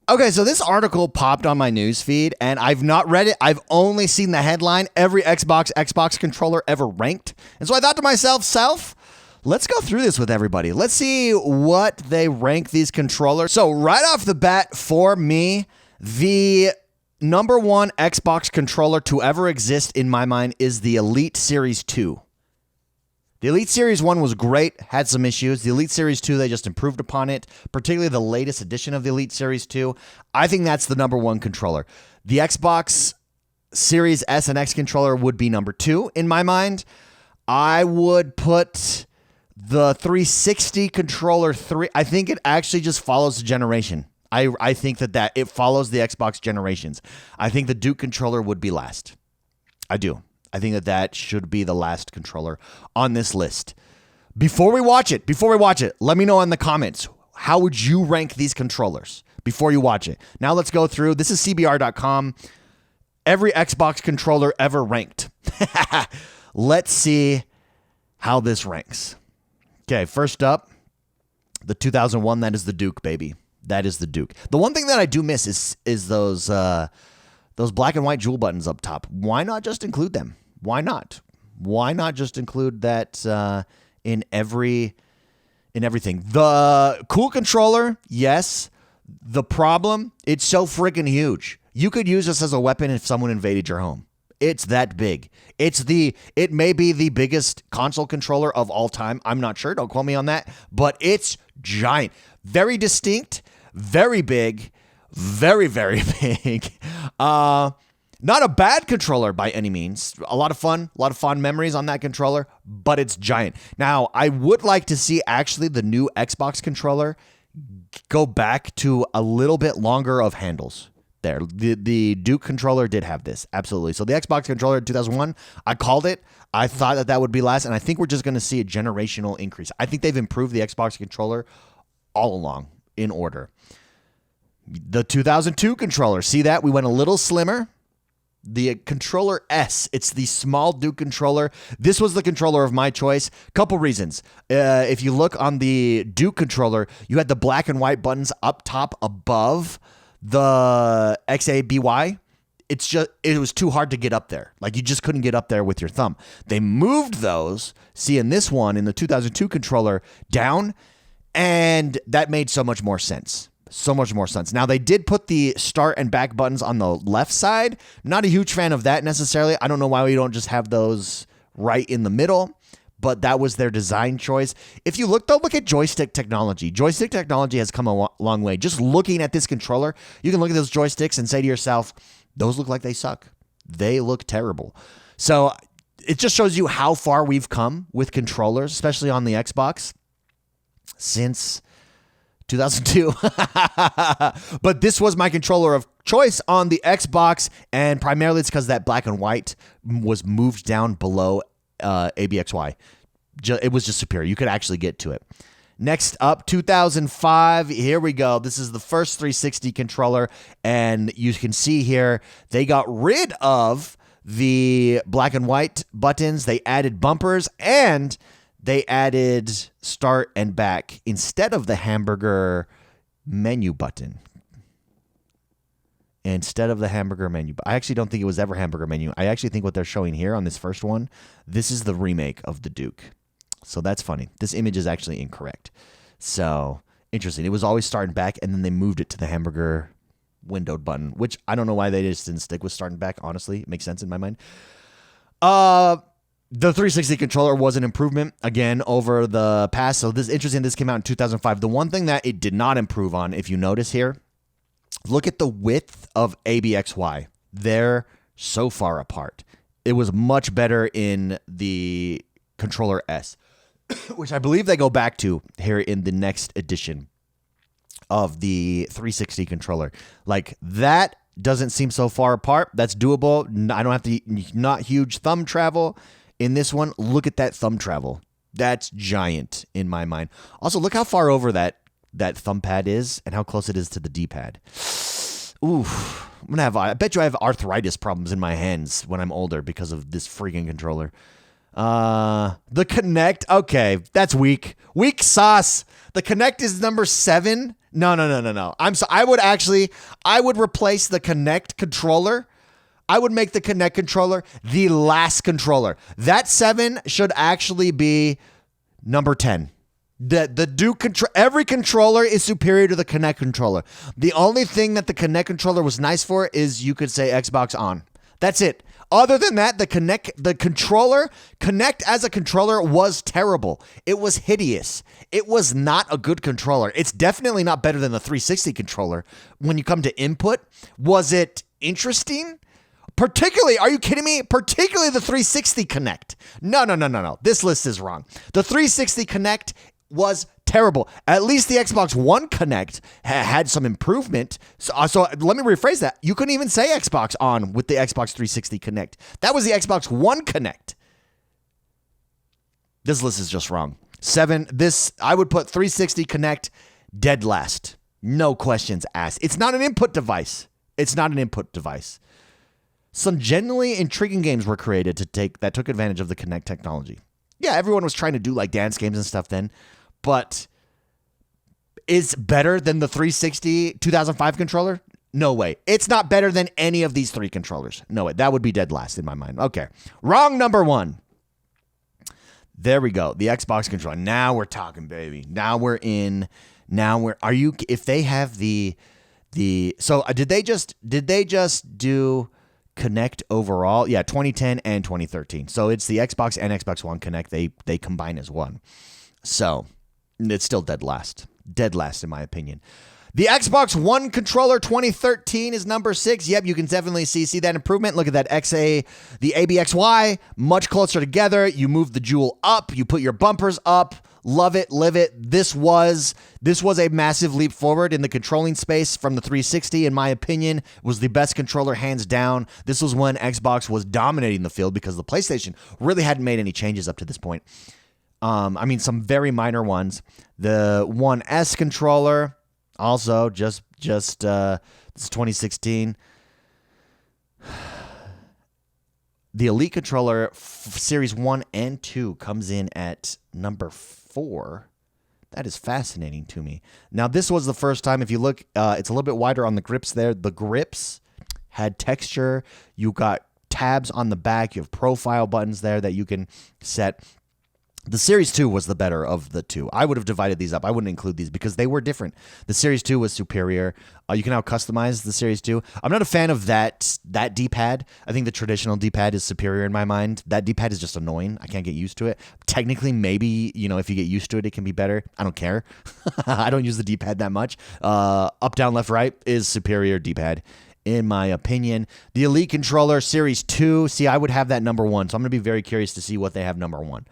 Okay, so this article popped on my news feed, and I've not read it. I've only seen the headline, every Xbox controller ever ranked. And so I thought to myself, let's go through this with everybody. Let's see what they rank these controllers. So right off the bat, for me, the number one Xbox controller to ever exist in my mind is the Elite Series 2. The Elite Series 1 was great, had some issues. The Elite Series 2, they just improved upon it, particularly the latest edition of the Elite Series 2. I think that's the number one controller. The Xbox Series S and X controller would be number 2 in my mind. I would put the 360 controller 3. I think it actually just follows the generation. I think that it follows the Xbox generations. I think the Duke controller would be last. I do. I think that should be the last controller on this list. Before we watch it, let me know in the comments, how would you rank these controllers before you watch it? Now let's go through. This is CBR.com. Every Xbox controller ever ranked. Let's see how this ranks. Okay, first up, the 2001, that is the Duke, baby. That is the Duke. The one thing that I do miss is those black and white jewel buttons up top. Why not just include them? Why not? Why not just include that in everything? The cool controller, yes. The problem, it's so freaking huge. You could use this as a weapon if someone invaded your home. It's that big. It may be the biggest console controller of all time. I'm not sure. Don't quote me on that. But it's giant. Very distinct. Very big. Very, very big. Not a bad controller by any means. A lot of fun, a lot of fond memories on that controller, but it's giant. Now, I would like to see actually the new Xbox controller go back to a little bit longer of handles there. The Duke controller did have this, absolutely. So the Xbox controller in 2001, I called it. I thought that would be last, and I think we're just going to see a generational increase. I think they've improved the Xbox controller all along in order. The 2002 controller, see that? We went a little slimmer. The controller S, it's the small Duke controller. This was the controller of my choice. Couple reasons. If you look on the Duke controller, you had the black and white buttons up top above the XABY. It was too hard to get up there. Like, you just couldn't get up there with your thumb. They moved those, see, in this one, in the 2002 controller, down, and that made so much more sense. So much more sense. Now, they did put the start and back buttons on the left side. Not a huge fan of that necessarily. I don't know why we don't just have those right in the middle, but that was their design choice. If you look, though, look at joystick technology. Joystick technology has come a long way. Just looking at this controller, you can look at those joysticks and say to yourself, those look like they suck. They look terrible. So it just shows you how far we've come with controllers, especially on the Xbox, since 2002. But this was my controller of choice on the Xbox, and primarily it's because that black and white was moved down below ABXY. It was just superior. You could actually get to it. Next up, 2005. Here we go. This is the first 360 controller, and you can see here they got rid of the black and white buttons. They added bumpers, and they added start and back instead of the hamburger menu button. Instead of the hamburger menu. I actually don't think it was ever hamburger menu. I actually think what they're showing here on this first one, this is the remake of the Duke. So that's funny. This image is actually incorrect. So interesting. It was always start and back, and then they moved it to the hamburger windowed button, which I don't know why they just didn't stick with start and back. Honestly, it makes sense in my mind. The 360 controller was an improvement, again, over the past. So this is interesting. This came out in 2005. The one thing that it did not improve on, if you notice here, look at the width of ABXY. They're so far apart. It was much better in the controller S, which I believe they go back to here in the next edition of the 360 controller. Like, that doesn't seem so far apart. That's doable. I don't have to, not huge thumb travel. In this one, look at that thumb travel. That's giant in my mind. Also, look how far over that thumb pad is and how close it is to the D-pad. Ooh, I bet you I have arthritis problems in my hands when I'm older because of this freaking controller. The Kinect. Okay, that's weak. Weak sauce. The Kinect is number 7. No. I would replace the Kinect controller. I would make the Kinect controller the last controller. That 7 should actually be number 10. Every controller is superior to the Kinect controller. The only thing that the Kinect controller was nice for is you could say Xbox on. That's it. Other than that, the Kinect as a controller was terrible. It was hideous. It was not a good controller. It's definitely not better than the 360 controller. When you come to input, was it interesting? Particularly, are you kidding me? Particularly the 360 Kinect. No. This list is wrong. The 360 Kinect was terrible. At least the Xbox One Kinect had some improvement. So let me rephrase that. You couldn't even say Xbox on with the Xbox 360 Kinect. That was the Xbox One Kinect. This list is just wrong. 7. I would put 360 Kinect dead last. No questions asked. It's not an input device. Some genuinely intriguing games were created that took advantage of the Kinect technology. Yeah, everyone was trying to do like dance games and stuff then, but is better than the 360 2005 controller? No way. It's not better than any of these 3 controllers. No way. That would be dead last in my mind. Okay. Wrong number 1. There we go. The Xbox controller. Now we're talking, baby. If they have so did they just do Kinect overall? Yeah, 2010 and 2013. So it's the Xbox and Xbox One Kinect. They combine as one. So it's still dead last. Dead last in my opinion. The Xbox One controller 2013 is number 6. Yep, you can definitely see that improvement. Look at that the ABXY, much closer together. You move the jewel up. You put your bumpers up. Love it, live it. This was a massive leap forward in the controlling space from the 360. In my opinion, was the best controller hands down. This was when Xbox was dominating the field because the PlayStation really hadn't made any changes up to this point. Some very minor ones. The One S controller, also just this is 2016. The Elite controller Series 1 and 2 comes in at number 4. That is fascinating to me. Now, this was the first time, if you look, it's a little bit wider on the grips there. The grips had texture. You got tabs on the back. You have profile buttons there that you can set. The Series 2 was the better of the two. I would have divided these up. I wouldn't include these because they were different. The Series 2 was superior. You can now customize the Series 2. I'm not a fan of that D-pad. I think the traditional D-pad is superior in my mind. That D-pad is just annoying. I can't get used to it. Technically, maybe, if you get used to it, it can be better. I don't care. I don't use the D-pad that much. Up, down, left, right is superior D-pad. In my opinion. The Elite controller Series 2. See, I would have that number 1. So I'm going to be very curious to see what they have number 1.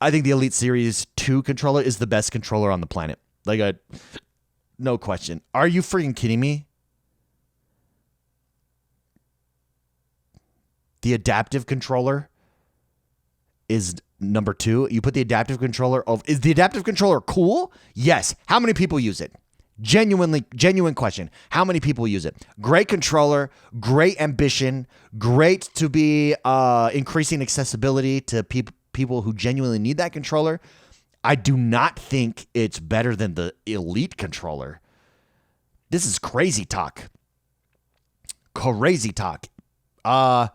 I think the Elite Series 2 controller is the best controller on the planet. No question. Are you freaking kidding me? The adaptive controller is number 2. You put the adaptive controller is the adaptive controller cool? Yes. How many people use it? Genuine question. How many people use it? Great controller, great ambition, great to be increasing accessibility to people who genuinely need that controller. I do not think it's better than the Elite controller. This is crazy talk. Crazy talk. Yeah,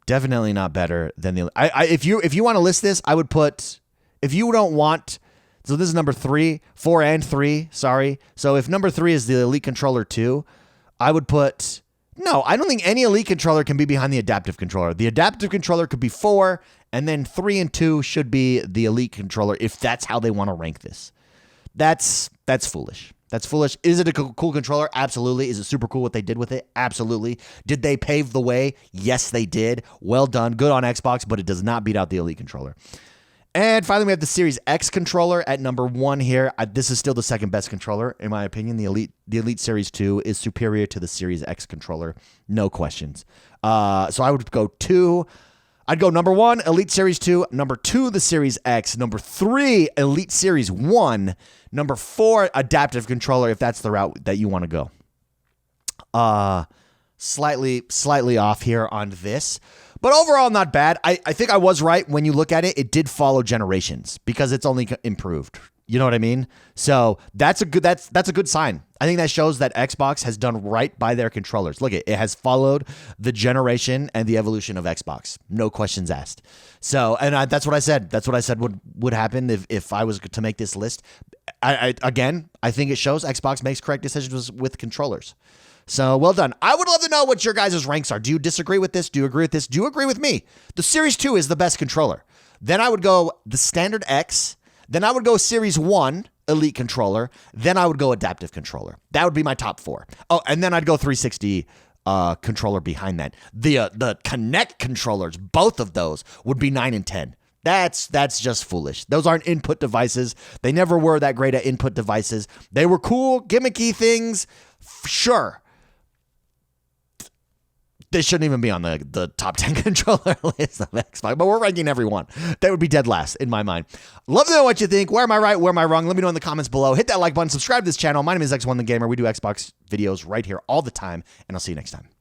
definitely not better than the. If you want to list this, I would put. If you don't want, so this is number 3, 4, and 3. Sorry. So if number 3 is the Elite controller 2, I would put. No, I don't think any Elite controller can be behind the adaptive controller. The adaptive controller could be 4, and then 3 and 2 should be the Elite controller if that's how they want to rank this. That's foolish. That's foolish. Is it a cool controller? Absolutely. Is it super cool what they did with it? Absolutely. Did they pave the way? Yes, they did. Well done. Good on Xbox, but it does not beat out the Elite controller. And finally, we have the Series X controller at number 1 here. This is still the second best controller, in my opinion. The Elite Series 2 is superior to the Series X controller. No questions. So I would go 2. I'd go number 1, Elite Series 2. Number 2, the Series X. Number 3, Elite Series 1. Number 4, adaptive controller, if that's the route that you want to go. slightly off here on this. But overall, not bad. I think I was right. When you look at it, it did follow generations because it's only improved. You know what I mean? So that's a good sign. I think that shows that Xbox has done right by their controllers. Look, it has followed the generation and the evolution of Xbox. No questions asked. So, and that's what I said. That's what I said would happen if I was to make this list. I think it shows Xbox makes correct decisions with controllers. So well done. I would love to know what your guys' ranks are. Do you disagree with this? Do you agree with this? Do you agree with me? The Series 2 is the best controller. Then I would go the Standard X. Then I would go Series 1 Elite controller. Then I would go adaptive controller. That would be my top 4. Oh, and then I'd go 360 controller behind that. The Kinect controllers, both of those would be 9 and 10. That's just foolish. Those aren't input devices. They never were that great at input devices. They were cool, gimmicky things. Sure. They shouldn't even be on the top 10 controller list of Xbox, but we're ranking every one. That would be dead last in my mind. Love to know what you think. Where am I right? Where am I wrong? Let me know in the comments below. Hit that like button. Subscribe to this channel. My name is X1 the Gamer. We do Xbox videos right here all the time, and I'll see you next time.